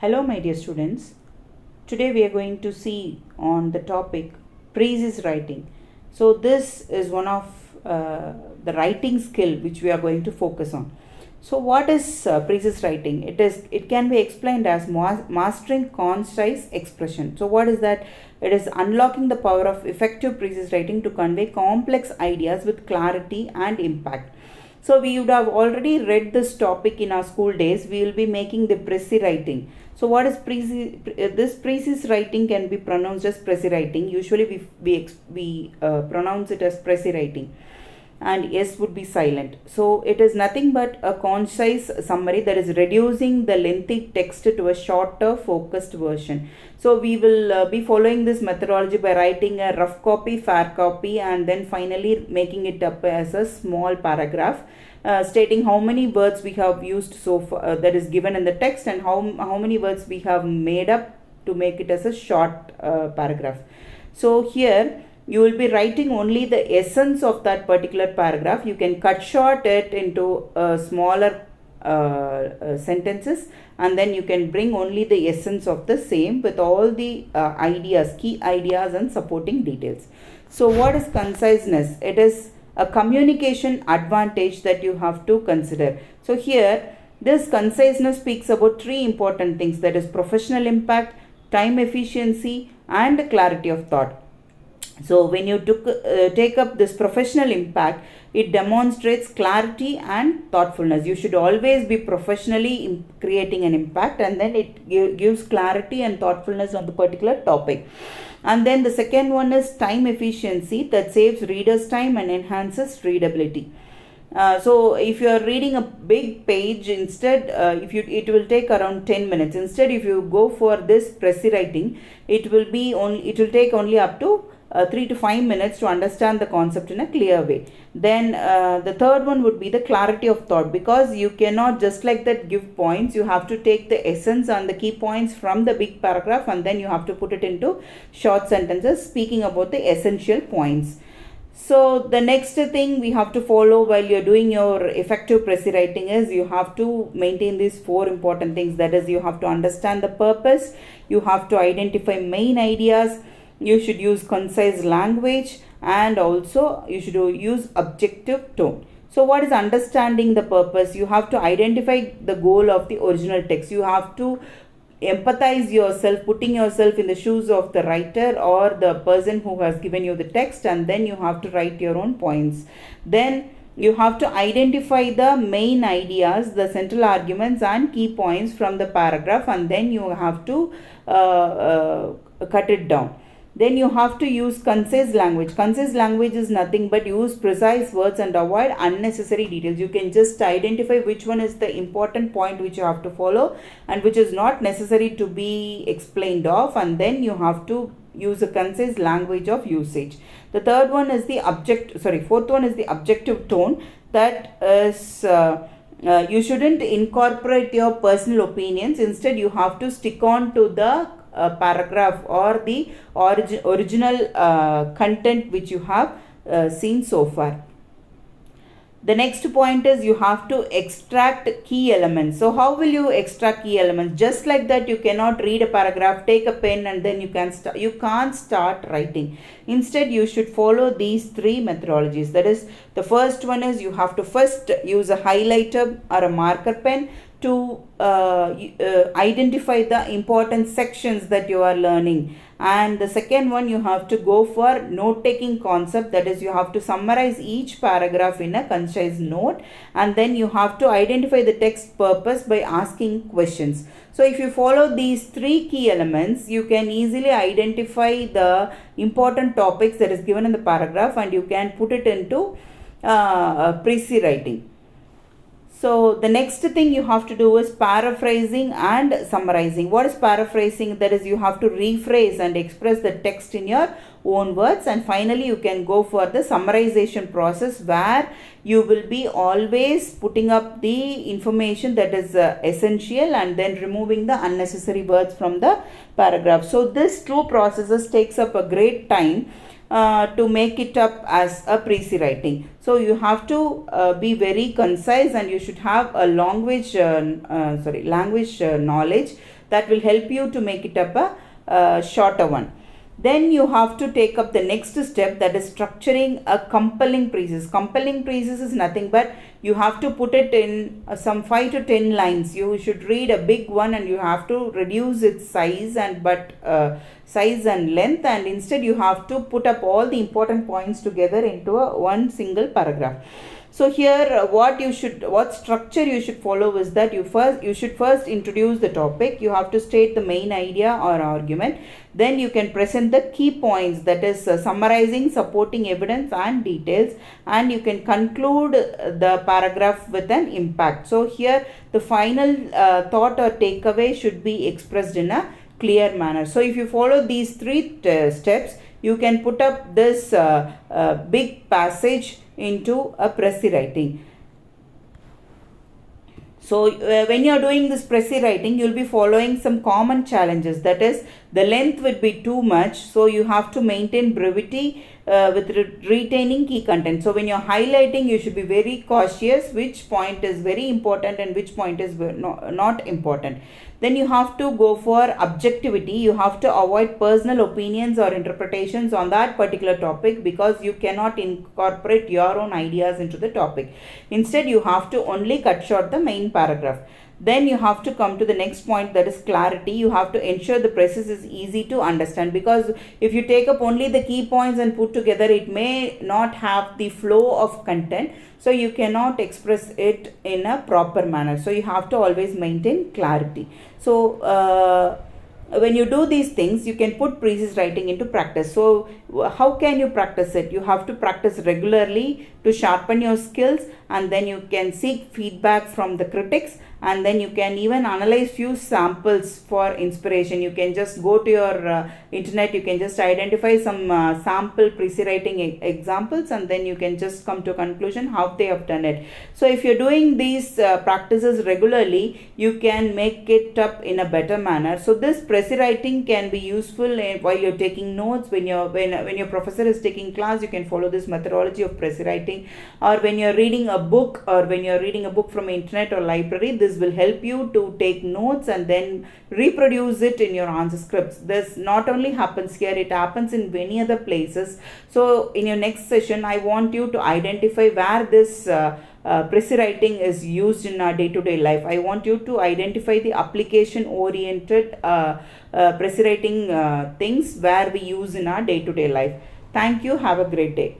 Hello my dear students, today we are going to see on the topic Precis writing. So this is one of the writing skill which we are going to focus on. So what is Precis writing? It can be explained as mastering concise expression. So what is that? It is unlocking the power of effective Precis writing to convey complex ideas with clarity and impact. So we would have already read this topic in our school days. We will be making the Precis writing. So what is this Precis writing can be pronounced as Precis writing. Usually we pronounce it as Precis writing, and S would be silent. So it is nothing but a concise summary that is reducing the lengthy text to a shorter focused version. So we will be following this methodology by writing a rough copy, fair copy, and then finally making it up as a small paragraph. Stating how many words we have used so far, that is given in the text, and how many words we have made up to make it as a short paragraph. So here you will be writing only the essence of that particular paragraph. You can cut short it into smaller sentences, and then you can bring only the essence of the same with all the ideas, key ideas and supporting details. So what is conciseness? It is a communication advantage that you have to consider. So here this conciseness speaks about three important things, that is professional impact, time efficiency and clarity of thought. So when you take up this professional impact, it demonstrates clarity and thoughtfulness. You should always be professionally creating an impact, and then it gives clarity and thoughtfulness on the particular topic. And then the second one is time efficiency, that saves readers time and enhances readability. So if you are reading a big page, instead it will take around 10 minutes. Instead, if you go for this Precis writing, it will take only up to 3 to 5 minutes to understand the concept in a clear way. Then the third one would be the clarity of thought, because you cannot just like that give points. You have to take the essence and the key points from the big paragraph, and then you have to put it into short sentences speaking about the essential points. So the next thing we have to follow while you're doing your effective Precis writing is you have to maintain these four important things. That is, you have to understand the purpose, you have to identify main ideas, you should use concise language, and also you should use objective tone. So what is understanding the purpose? You have to identify the goal of the original text. You have to empathize yourself, putting yourself in the shoes of the writer or the person who has given you the text, and then you have to write your own points. Then you have to identify the main ideas, the central arguments and key points from the paragraph, and then you have to cut it down. Then you have to use concise language. Concise language is nothing but use precise words and avoid unnecessary details. You can just identify which one is the important point which you have to follow and which is not necessary to be explained of, and then you have to use a concise language of usage. The fourth one is the objective tone. That is you shouldn't incorporate your personal opinions. Instead, you have to stick on to the paragraph or the original content which you have seen so far. The next point is you have to extract key elements. So how will you extract key elements? Just like that, you cannot read a paragraph, take a pen, and then you can't start writing. Instead, you should follow these three methodologies. That is, the first one is you have to first use a highlighter or a marker pen to identify the important sections that you are learning. And the second one, you have to go for note-taking concept. That is, you have to summarize each paragraph in a concise note, and then you have to identify the text purpose by asking questions. So if you follow these three key elements, you can easily identify the important topics that is given in the paragraph, and you can put it into Precis writing. So the next thing you have to do is paraphrasing and summarizing. What is paraphrasing? That is, you have to rephrase and express the text in your own words. And finally, you can go for the summarization process, where you will be always putting up the information that is essential and then removing the unnecessary words from the paragraph. So this two processes takes up a great time to make it up as a Precis writing. So you have to be very concise, and you should have a language knowledge that will help you to make it up a shorter one. Then you have to take up the next step, that is structuring a compelling precis. Compelling precis is nothing but you have to put it in some 5 to 10 lines. You should read a big one and you have to reduce its size and size and length, and instead you have to put up all the important points together into one single paragraph. So here what structure you should follow is that you should first introduce the topic. You have to state the main idea or argument. Then you can present the key points, that is summarizing supporting evidence and details, and you can conclude the paragraph with an impact. So here the final thought or takeaway should be expressed in a clear manner. So if you follow these three steps, you can put up this big passage into a Precis writing. So when you are doing this Precis writing, you will be following some common challenges. That is, the length would be too much, so you have to maintain brevity with retaining key content. So when you are highlighting, you should be very cautious which point is very important and which point is not important. Then you have to go for objectivity. You have to avoid personal opinions or interpretations on that particular topic, because you cannot incorporate your own ideas into the topic. Instead, you have to only cut short the main paragraph. Then you have to come to the next point, that is clarity. You have to ensure the Precis is easy to understand, because if you take up only the key points and put together, it may not have the flow of content. So you cannot express it in a proper manner. So you have to always maintain clarity. So when you do these things, you can put Precis writing into practice. So how can you practice it? You have to practice regularly to sharpen your skills, and then you can seek feedback from the critics, and then you can even analyze few samples for inspiration. You can just go to your internet, you can just identify some sample Precis writing examples, and then you can just come to a conclusion how they have done it. So if you're doing these practices regularly, you can make it up in a better manner. So this Precis writing can be useful while you're taking notes. When your professor is taking class, you can follow this methodology of Precis writing, or when you're reading a book, or when you're reading a book from internet or library, this will help you to take notes and then reproduce it in your answer scripts. This not only happens here, it happens in many other places. So in your next session, I want you to identify where this Precis writing is used in our day-to-day life. I want you to identify the application-oriented Precis writing things where we use in our day-to-day life. Thank you. Have a great day.